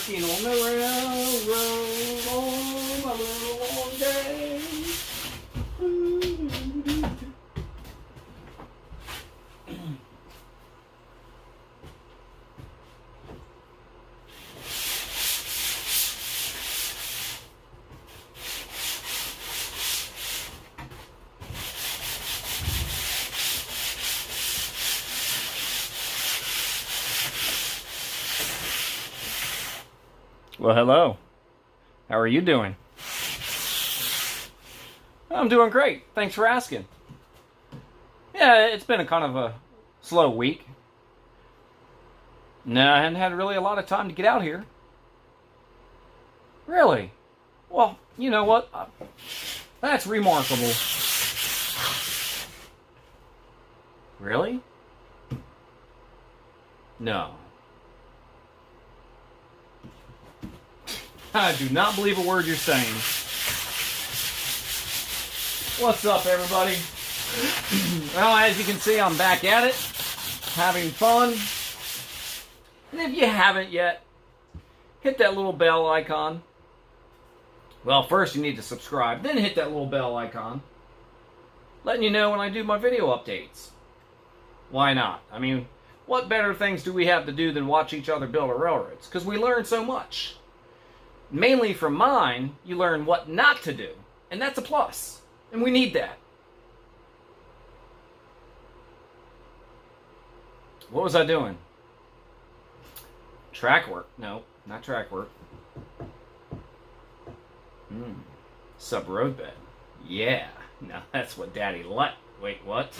Raskin on the railroad on my little long day. Well, hello. How are you doing? I'm doing great. Thanks for asking. Yeah, it's been a kind of a slow week. No, I hadn't had really a lot of time to get out here. Really? Well, you know what? That's remarkable. Really? No. I do not believe a word you're saying. What's up, everybody? Well, as you can see, I'm back at it, having fun. And if you haven't yet, hit that little bell icon. Well, first you need to subscribe, then hit that little bell icon, letting you know when I do my video updates. Why not? I mean, what better things do we have to do than watch each other build our railroads? Because we learn so much. Mainly from mine, you learn what not to do. And that's a plus. And we need that. What was I doing? Track work. No, not track work. Sub-road bed. Yeah. Now that's what Daddy liked. Wait, what?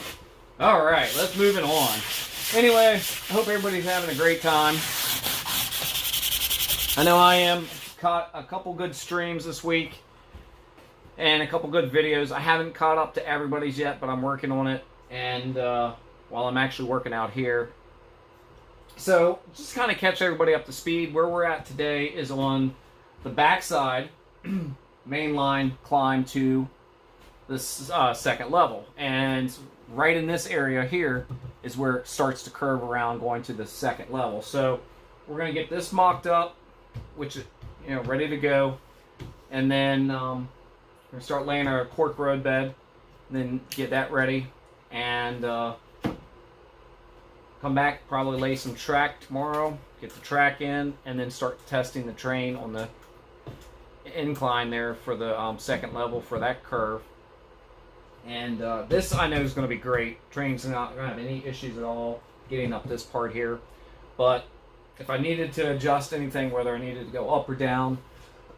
Alright, let's move it on. Anyway, I hope everybody's having a great time. I know I am. Caught a couple good streams this week and a couple good videos. I haven't caught up to everybody's yet, but I'm working on it. And while I'm actually working out here, so just kind of catch everybody up to speed. Where we're at today is on the backside, main line climb to this second level, and right in this area here is where it starts to curve around going to the second level. So we're going to get this mocked up, which ready to go, and then we're going to start laying our cork road bed, and then get that ready, and come back, probably lay some track tomorrow, get the track in, and then start testing the train on the incline there for the second level for that curve. And this I know is going to be great. Train's not going to have any issues at all getting up this part here, but if I needed to adjust anything, whether I needed to go up or down,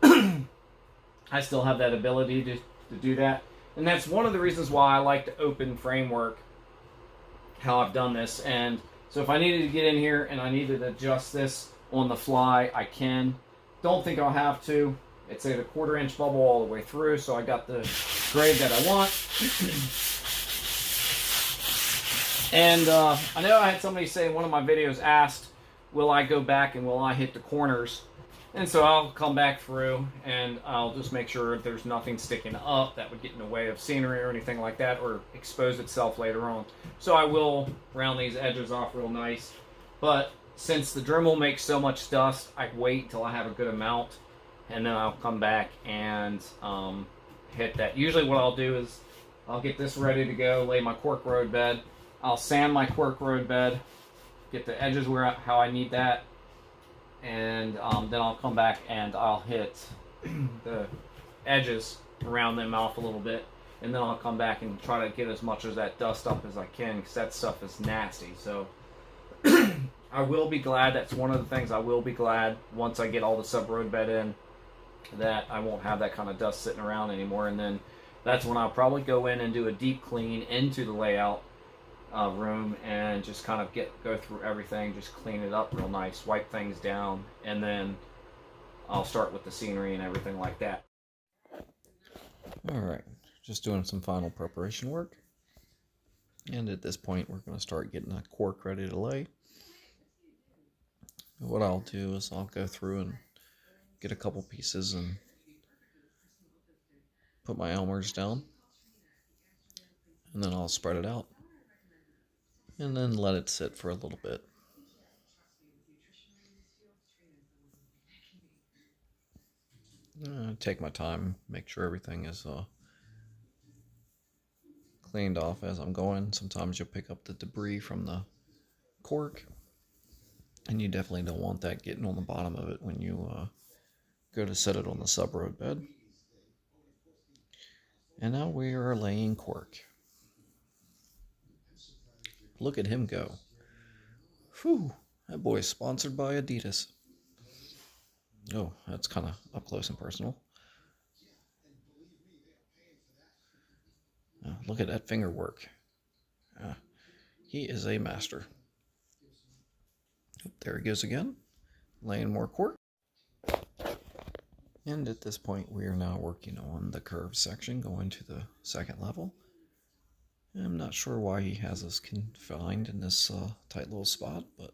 I still have that ability to do that. And that's one of the reasons why I like to open framework, how I've done this. And so if I needed to get in here and I needed to adjust this on the fly, I can. Don't think I'll have to. It's a 1/4 inch bubble all the way through, so I got the grade that I want. And I know I had somebody say in one of my videos asked, will I go back and will I hit the corners? And so I'll come back through and I'll just make sure there's nothing sticking up that would get in the way of scenery or anything like that, or expose itself later on. So I will round these edges off real nice. But since the Dremel makes so much dust, I wait until I have a good amount, and then I'll come back and hit that. Usually what I'll do is I'll get this ready to go, lay my cork road bed. I'll sand my cork road bed, get the edges how I need that, and then I'll come back and I'll hit the edges, round them off a little bit, and then I'll come back and try to get as much of that dust up as I can, because that stuff is nasty. So I will be glad, that's one of the things I will be glad once I get all the sub-road bed in, that I won't have that kind of dust sitting around anymore. And then that's when I'll probably go in and do a deep clean into the layout room and just kind of go through everything, just clean it up real nice, wipe things down, and then I'll start with the scenery and everything like that. Alright, just doing some final preparation work, and at this point we're going to start getting that cork ready to lay. What I'll do is I'll go through and get a couple pieces and put my Elmers down, and then I'll spread it out and then let it sit for a little bit. Take my time, make sure everything is cleaned off as I'm going. Sometimes you'll pick up the debris from the cork, and you definitely don't want that getting on the bottom of it when you go to set it on the sub-road bed. And now we are laying cork. Look at him go. Whew, that boy's sponsored by Adidas. Oh, that's kind of up close and personal. Look at that finger work. He is a master. Oh, there he goes again, laying more cork. And at this point, we are now working on the curve section, going to the second level. I'm not sure why he has us confined in this tight little spot, but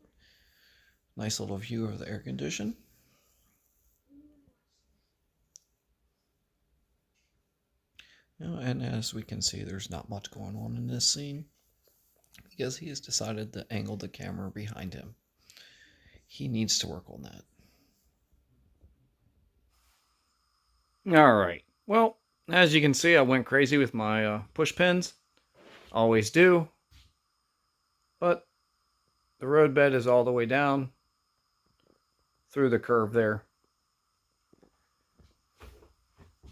nice little view of the air condition. And as we can see, there's not much going on in this scene because he has decided to angle the camera behind him. He needs to work on that. All right. Well, as you can see, I went crazy with my push pins. Always do. But the road bed is all the way down through the curve there.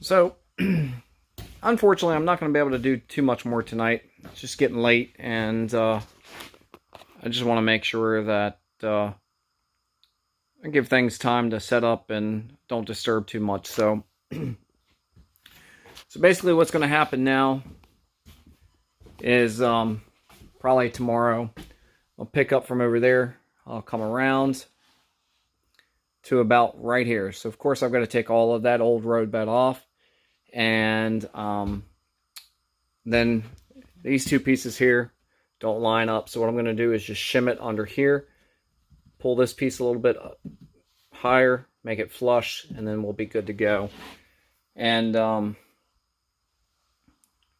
So, unfortunately, I'm not going to be able to do too much more tonight. It's just getting late, and I just want to make sure that I give things time to set up and don't disturb too much. So basically what's going to happen now is probably tomorrow I'll pick up from over there. I'll come around to about right here. So of course I've got to take all of that old road bed off, and then these two pieces here don't line up. So what I'm going to do is just shim it under here, pull this piece a little bit higher, make it flush, and then we'll be good to go. And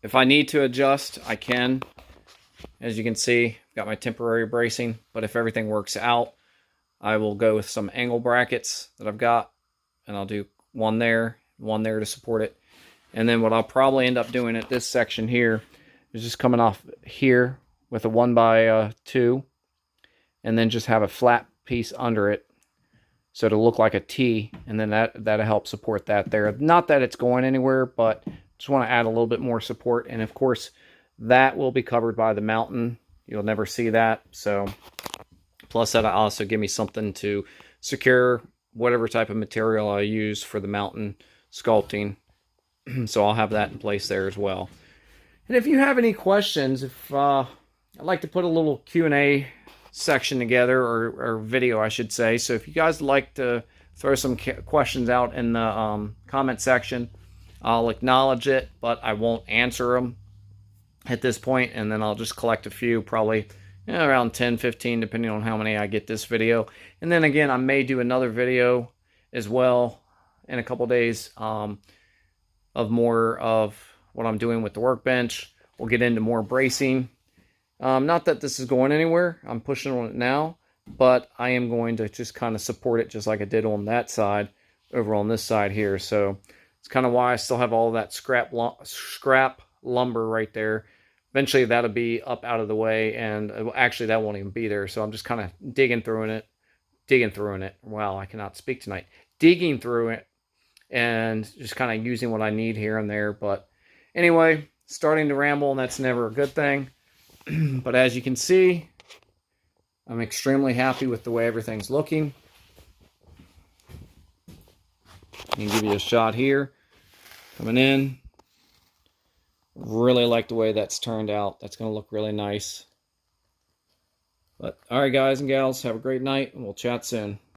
if I need to adjust, I can. As you can see, I've got my temporary bracing, but if everything works out, I will go with some angle brackets that I've got, and I'll do one there to support it. And then what I'll probably end up doing at this section here is just coming off here with a 1x2, and then just have a flat piece under it, so it'll look like a T, and then that'll help support that there. Not that it's going anywhere, but just want to add a little bit more support. And of course, that will be covered by the mountain. You'll never see that. So, plus that'll also give me something to secure whatever type of material I use for the mountain sculpting. So I'll have that in place there as well. And if you have any questions, I'd like to put a little Q&A section together, or video I should say. So if you guys like to throw some questions out in the comment section, I'll acknowledge it, but I won't answer them at this point, and then I'll just collect a few, probably around 10, 15, depending on how many I get this video. And then again, I may do another video as well in a couple days of more of what I'm doing with the workbench. We'll get into more bracing. Not that this is going anywhere. I'm pushing on it now, but I am going to just kind of support it just like I did on that side over on this side here. So it's kind of why I still have all that scrap lumber right there. Eventually that'll be up out of the way, and actually that won't even be there. So I'm just kind of digging through it. Wow, I cannot speak tonight. Digging through it and just kind of using what I need here and there. But anyway, starting to ramble, and that's never a good thing. But as you can see, I'm extremely happy with the way everything's looking. I can give you a shot here. Coming in. Really like the way that's turned out. That's going to look really nice. But, alright guys and gals, have a great night, and we'll chat soon.